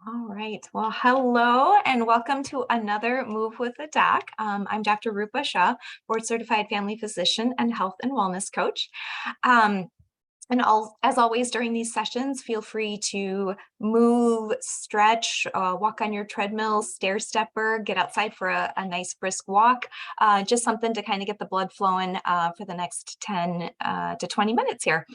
All right. Well, hello and welcome to another Move with the Doc. I'm Dr. Rupa Shah, board certified family physician and health and wellness coach. Um, as always, during these sessions, feel free to move, stretch, walk on your treadmill, stair stepper, get outside for a nice brisk walk, just something to kind of get the blood flowing for the next 10 to 20 minutes here.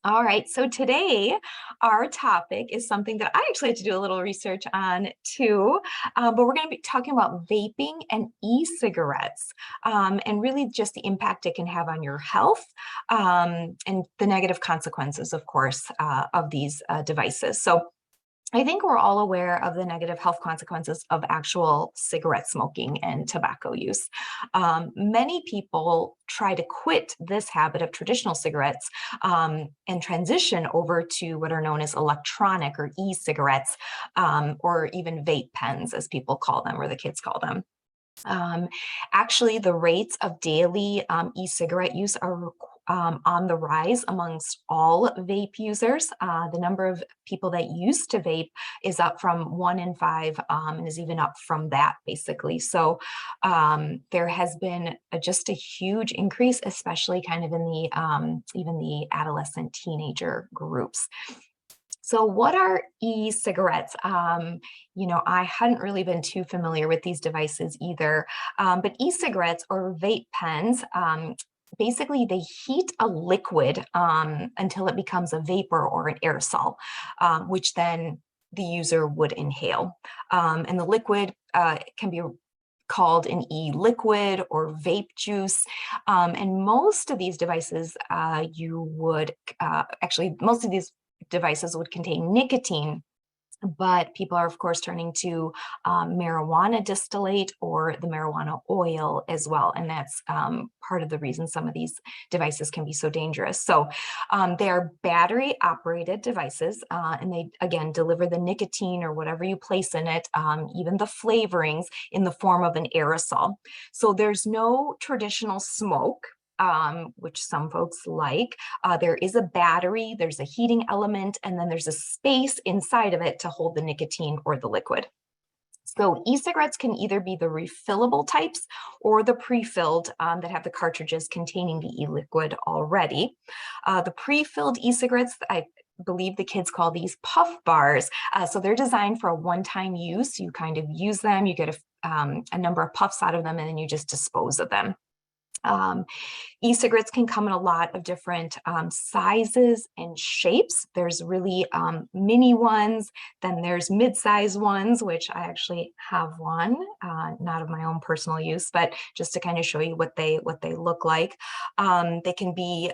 All right, so today our topic is something that I actually had to do a little research on too, but we're going to be talking about vaping and e-cigarettes and really just the impact it can have on your health and the negative consequences, of course, of these devices. So I think we're all aware of the negative health consequences of actual cigarette smoking and tobacco use. Many people try to quit this habit of traditional cigarettes and transition over to what are known as electronic or e-cigarettes, or even vape pens, as people call them, or the kids call them. Um, Actually, the rates of daily e-cigarette use are on the rise amongst all vape users. The number of people that used to vape is up from 1 in 5 and is even up from that, basically. So there has been just a huge increase, especially kind of in the even the adolescent teenager groups. So what are e-cigarettes? I hadn't really been too familiar with these devices either, but e-cigarettes or vape pens, basically they heat a liquid until it becomes a vapor or an aerosol, which then the user would inhale. And the liquid can be called an e-liquid or vape juice. And most of these devices, most of these devices would contain nicotine, but people are, of course, turning to marijuana distillate or the marijuana oil as well. And that's part of the reason some of these devices can be so dangerous. So they are battery operated devices, and they, again, deliver the nicotine or whatever you place in it, even the flavorings, in the form of an aerosol. So there's no traditional smoke, which some folks like. There is a battery, there's a heating element, and then there's a space inside of it to hold the nicotine or the liquid. So e-cigarettes can either be the refillable types or the pre-filled that have the cartridges containing the e-liquid already. The pre-filled e-cigarettes, I believe the kids call these puff bars. So they're designed for a one-time use. You kind of use them, you get a number of puffs out of them, and then you just dispose of them. E-cigarettes can come in a lot of different sizes and shapes. There's really mini ones, then there's mid-size ones, which I actually have one, not of my own personal use, but just to kind of show you what they look like. They can be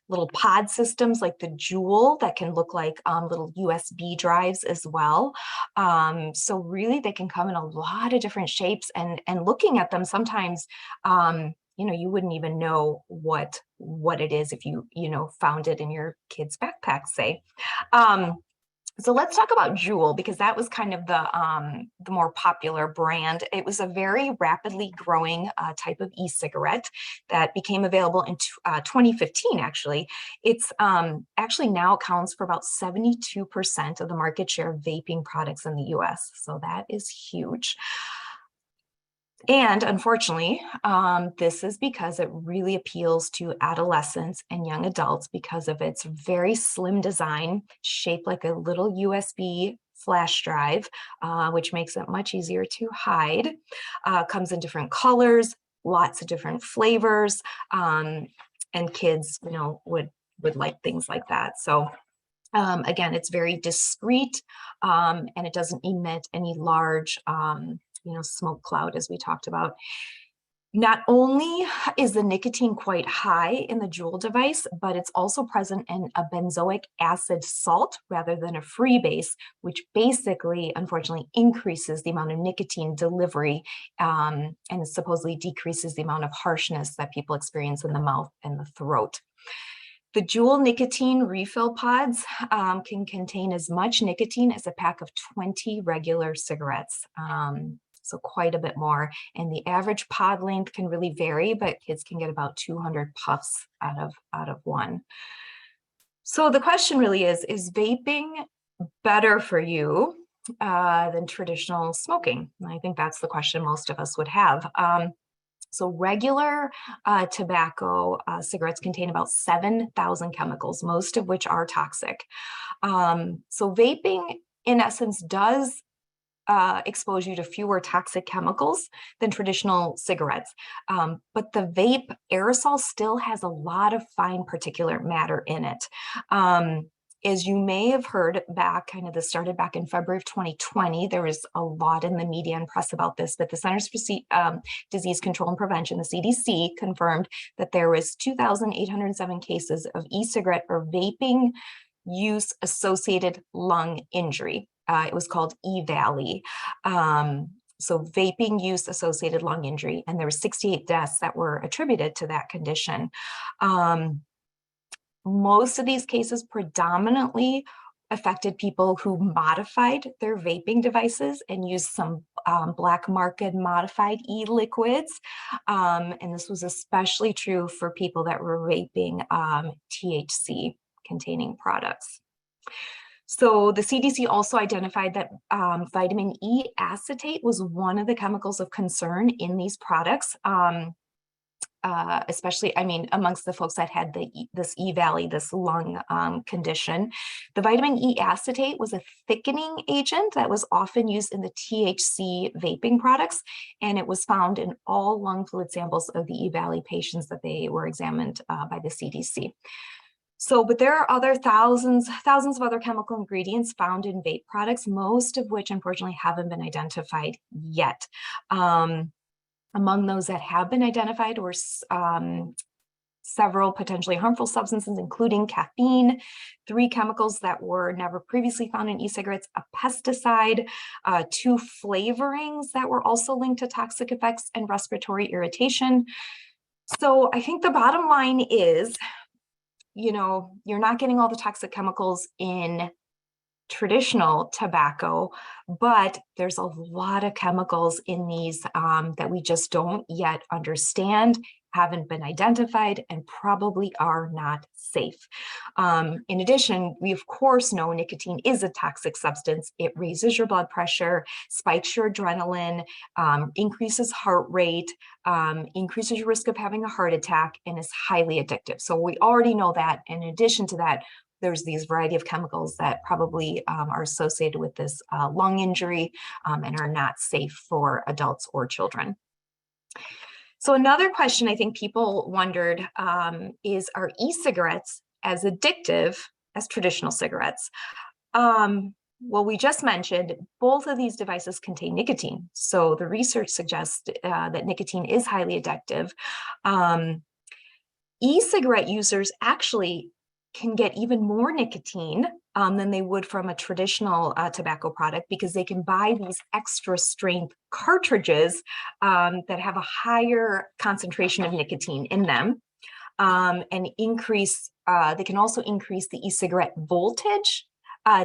little pod systems like the Juul that can look like little USB drives as well. So really they can come in a lot of different shapes, and looking at them sometimes, you wouldn't even know what it is if you found it in your kid's backpack, say. So let's talk about Juul, because that was kind of the more popular brand. It was a very rapidly growing type of e-cigarette that became available in 2015, actually. It's actually now accounts for about 72% of the market share of vaping products in the US. So that is huge. And unfortunately, this is because it really appeals to adolescents and young adults because of its very slim design, shaped like a little USB flash drive, which makes it much easier to hide. Comes in different colors, lots of different flavors, and kids, would like things like that. So again, it's very discreet, and it doesn't emit any large smoke cloud, as we talked about. Not only is the nicotine quite high in the Juul device, but it's also present in a benzoic acid salt rather than a free base, which basically, unfortunately, increases the amount of nicotine delivery and supposedly decreases the amount of harshness that people experience in the mouth and the throat. The Juul nicotine refill pods can contain as much nicotine as a pack of 20 regular cigarettes. So quite a bit more. And the average pod length can really vary, but kids can get about 200 puffs out of one. So the question really is vaping better for you than traditional smoking? And I think that's the question most of us would have. So regular tobacco cigarettes contain about 7,000 chemicals, most of which are toxic. So vaping, in essence, does expose you to fewer toxic chemicals than traditional cigarettes. But the vape aerosol still has a lot of fine particulate matter in it. As you may have heard back, kind of this started back in February of 2020, there was a lot in the media and press about this, but the Centers for Disease Control and Prevention, the CDC, confirmed that there was 2,807 cases of e-cigarette or vaping use associated lung injury. It was called e-valley. So vaping use associated lung injury, and there were 68 deaths that were attributed to that condition. Most of these cases predominantly affected people who modified their vaping devices and used some black market modified e-liquids. And this was especially true for people that were vaping THC containing products. So the CDC also identified that vitamin E acetate was one of the chemicals of concern in these products. Especially, I mean, amongst the folks that had this E-valley, this lung condition. The vitamin E acetate was a thickening agent that was often used in the THC vaping products, and it was found in all lung fluid samples of the E-valley patients that they were examined by the CDC. So, but there are other thousands of other chemical ingredients found in vape products, most of which unfortunately haven't been identified yet. Among those that have been identified were several potentially harmful substances, including caffeine, 3 chemicals that were never previously found in e-cigarettes, a pesticide, 2 flavorings that were also linked to toxic effects and respiratory irritation. So I think the bottom line is, you know, you're not getting all the toxic chemicals in traditional tobacco, but there's a lot of chemicals in these that we just don't yet understand, haven't been identified, and probably are not safe. In addition, we of course know nicotine is a toxic substance. It raises your blood pressure, spikes your adrenaline, increases heart rate, increases your risk of having a heart attack, and is highly addictive. So we already know that. In addition to that, there's these variety of chemicals that probably are associated with this lung injury and are not safe for adults or children. So another question I think people wondered is, are e-cigarettes as addictive as traditional cigarettes? Well, we just mentioned both of these devices contain nicotine. So the research suggests that nicotine is highly addictive. E-cigarette users actually can get even more nicotine than they would from a traditional tobacco product, because they can buy these extra strength cartridges that have a higher concentration of nicotine in them, and they can also increase the e-cigarette voltage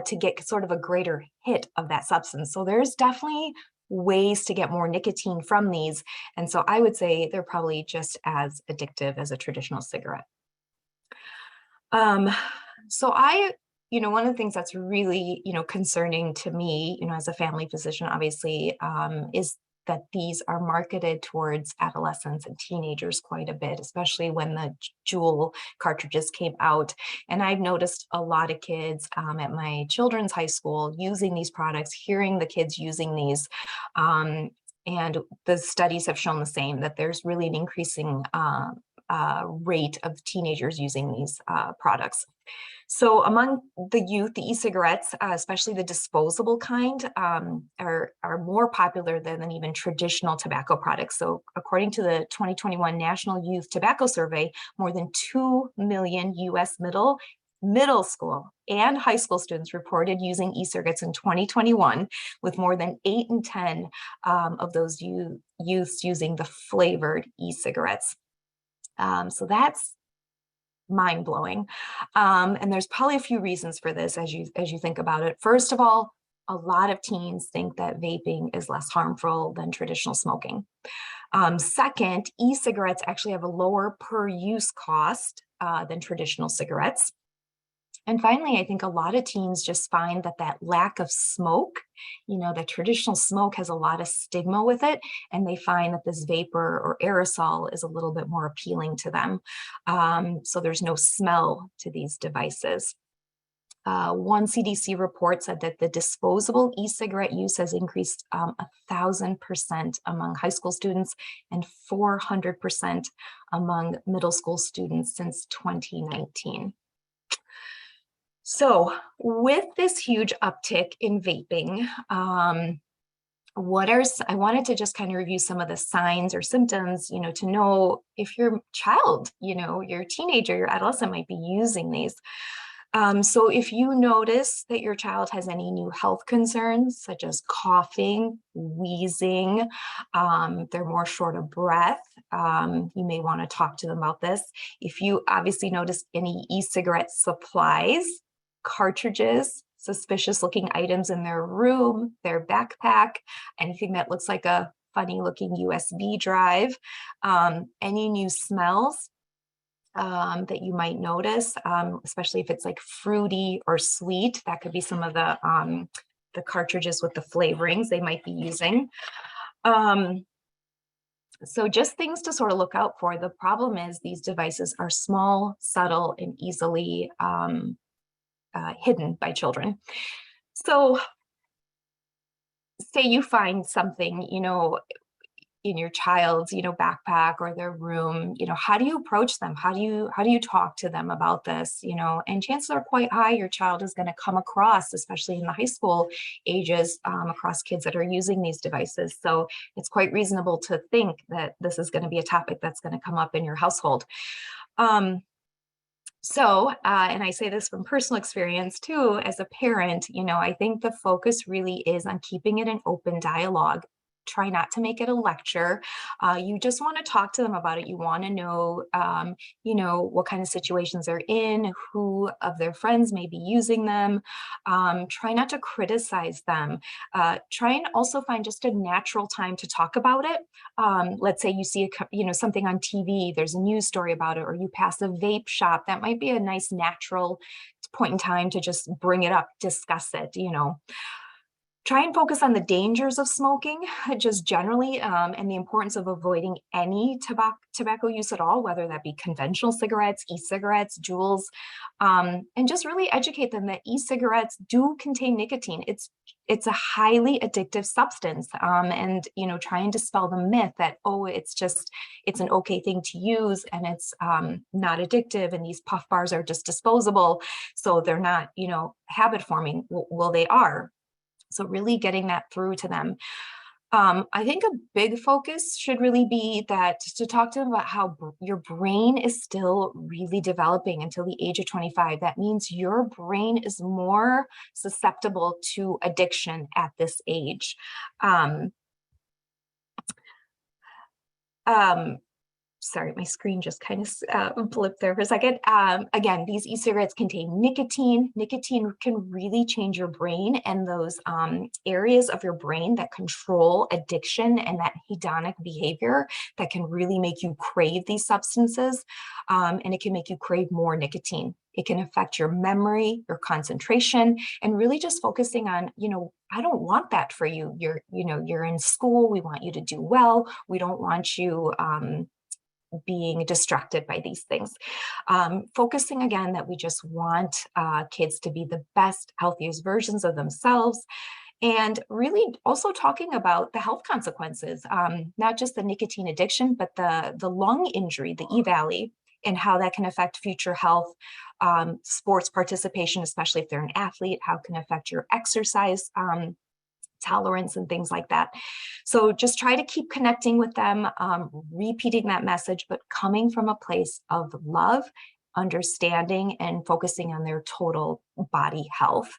to get sort of a greater hit of that substance. So there's definitely ways to get more nicotine from these. And so I would say they're probably just as addictive as a traditional cigarette. So one of the things that's really, concerning to me, as a family physician, obviously, is that these are marketed towards adolescents and teenagers quite a bit, especially when the Juul cartridges came out. And I've noticed a lot of kids at my children's high school using these products, hearing the kids using these. And the studies have shown the same, that there's really an increasing rate of teenagers using these products. So among the youth, the e-cigarettes, especially the disposable kind, are more popular than even traditional tobacco products. So according to the 2021 National Youth Tobacco Survey, more than 2 million US middle school and high school students reported using e-cigarettes in 2021, with more than 8 in 10 of those youths using the flavored e-cigarettes. So that's mind-blowing. And there's probably a few reasons for this as you think about it. First of all, a lot of teens think that vaping is less harmful than traditional smoking. Second, e-cigarettes actually have a lower per use cost than traditional cigarettes. And finally, I think a lot of teens just find that that lack of smoke, the traditional smoke has a lot of stigma with it, and they find that this vapor or aerosol is a little bit more appealing to them. So there's no smell to these devices. One CDC report said that the disposable e-cigarette use has increased 1,000% among high school students and 400% among middle school students since 2019. So with this huge uptick in vaping, I wanted to just kind of review some of the signs or symptoms, to know if your child, your teenager, your adolescent might be using these. So if you notice that your child has any new health concerns, such as coughing, wheezing, they're more short of breath, you may want to talk to them about this. If you obviously notice any e-cigarette supplies, cartridges, suspicious looking items in their room, their backpack, anything that looks like a funny looking USB drive, any new smells, that you might notice, especially if it's like fruity or sweet. That could be some of the cartridges with the flavorings they might be using. So just things to sort of look out for. The problem is these devices are small, subtle, and easily hidden by children. So say you find something, in your child's, backpack or their room, how do you approach them? How do you talk to them about this? And chances are quite high your child is going to come across, especially in the high school ages, across kids that are using these devices. So it's quite reasonable to think that this is going to be a topic that's going to come up in your household. And I say this from personal experience too, as a parent, I think the focus really is on keeping it an open dialogue. Try not to make it a lecture. You just want to talk to them about it. You want to know, what kind of situations they're in, who of their friends may be using them. Try not to criticize them. Try and also find just a natural time to talk about it. Let's say you see, something on TV, there's a news story about it, or you pass a vape shop. That might be a nice natural point in time to just bring it up, discuss it, Try and focus on the dangers of smoking, just generally, and the importance of avoiding any tobacco use at all, whether that be conventional cigarettes, e-cigarettes, Juuls, and just really educate them that e-cigarettes do contain nicotine. It's a highly addictive substance, and try and dispel the myth that it's an okay thing to use and it's not addictive, and these puff bars are just disposable, so they're not habit forming. Well, they are. So really getting that through to them. I think a big focus should really be to talk to them about how your brain is still really developing until the age of 25. That means your brain is more susceptible to addiction at this age. Sorry, my screen just kind of blipped there for a second. Again, these e-cigarettes contain nicotine. Nicotine can really change your brain, and those areas of your brain that control addiction and that hedonic behavior that can really make you crave these substances, and it can make you crave more nicotine. It can affect your memory, your concentration, and really just focusing on, I don't want that for you. You're in school. We want you to do well. We don't want you being distracted by these things. Focusing again that we just want kids to be the best, healthiest versions of themselves, and really also talking about the health consequences, not just the nicotine addiction, but the lung injury, the E-valley, and how that can affect future health, sports participation, especially if they're an athlete, how it can affect your exercise tolerance and things like that. So just try to keep connecting with them, repeating that message, but coming from a place of love, understanding, and focusing on their total body health.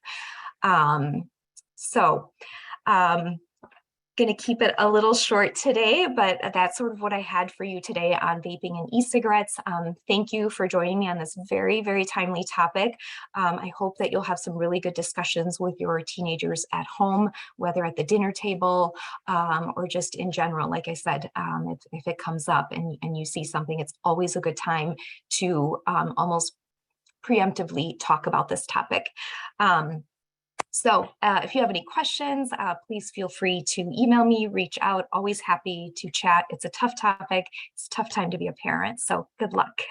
Going to keep it a little short today, but that's sort of what I had for you today on vaping and e-cigarettes. Thank you for joining me on this very, very timely topic. I hope that you'll have some really good discussions with your teenagers at home, whether at the dinner table or just in general. Like I said, if it comes up and you see something, it's always a good time to almost preemptively talk about this topic. So if you have any questions, please feel free to email me, reach out. Always happy to chat. It's a tough topic. It's a tough time to be a parent. So good luck.